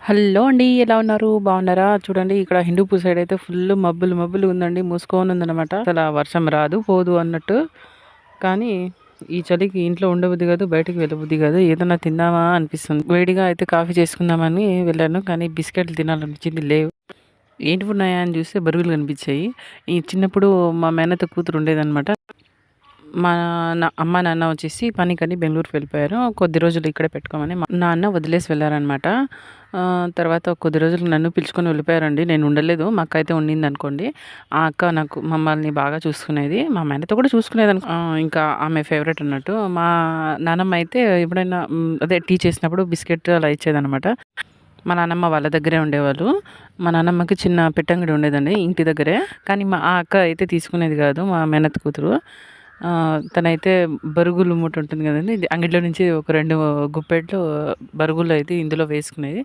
Hello అండి. ఎలా ఉన్నారు? బాగున్నారా? చూడండి ఇక్కడ హిందూపూర్ సైడ్ అయితే ఫుల్ మబ్బులు మబ్బులు ఉందండి. మూసుకొని ఉందనమాట. అసల వర్షం రాదు, పోదు అన్నట్టు. కానీ ఈ చలికి ఇంట్లో ఉండబుద్ధి కాదు, బయటికి వెళ్ళబుద్ధి కాదు. ఏదన్నా తిందామా అనిపిస్తుంది. వేడిగా అయితే కాఫీ చేసుకుందామని వెళ్ళాను. కానీ బిస్కెట్లు తినాలనిపించింది, లేవు. ఏంటివి ఉన్నాయా అని చూస్తే బరుగులు కనిపించాయి. ఈ చిన్నప్పుడు మా మేనత్త కూతురు ఉండేదనమాట. మా అమ్మ, నాన్న వచ్చేసి పనికని బెంగుళూరుకి వెళ్ళిపోయారు. కొద్ది రోజులు ఇక్కడే పెట్టుకోమని మా నాన్న వదిలేసి వెళ్లారనమాట. తర్వాత కొద్ది రోజులు నన్ను పిలుచుకొని వెళ్ళిపోయారండి. నేను ఉండలేదు. మా అక్క అయితే ఉండిందనుకోండి. ఆ అక్క నాకు మమ్మల్ని బాగా చూసుకునేది. మా మేనత్త కూడా చూసుకునేదనుకో. ఇంకా ఆమె ఫేవరెట్ అన్నట్టు. మా నానమ్మ అయితే ఎప్పుడైనా అదే టీ చేసినప్పుడు బిస్కెట్ అలా ఇచ్చేదనమాట. మా నానమ్మ వాళ్ళ దగ్గరే ఉండేవాళ్ళు. మా నానమ్మకి చిన్న పెట్టంగడి ఉండేదండి ఇంటి దగ్గరే. కానీ ఆ అక్క అయితే తీసుకునేది కాదు, మా మేనత్త కూతురు. తనైతే బరుగులు మూట ఉంటుంది కదండీ! ఇది అంగిట్లో నుంచి ఒక 2 గుప్పెట్లు బరుగులు అయితే ఇందులో వేసుకునేది.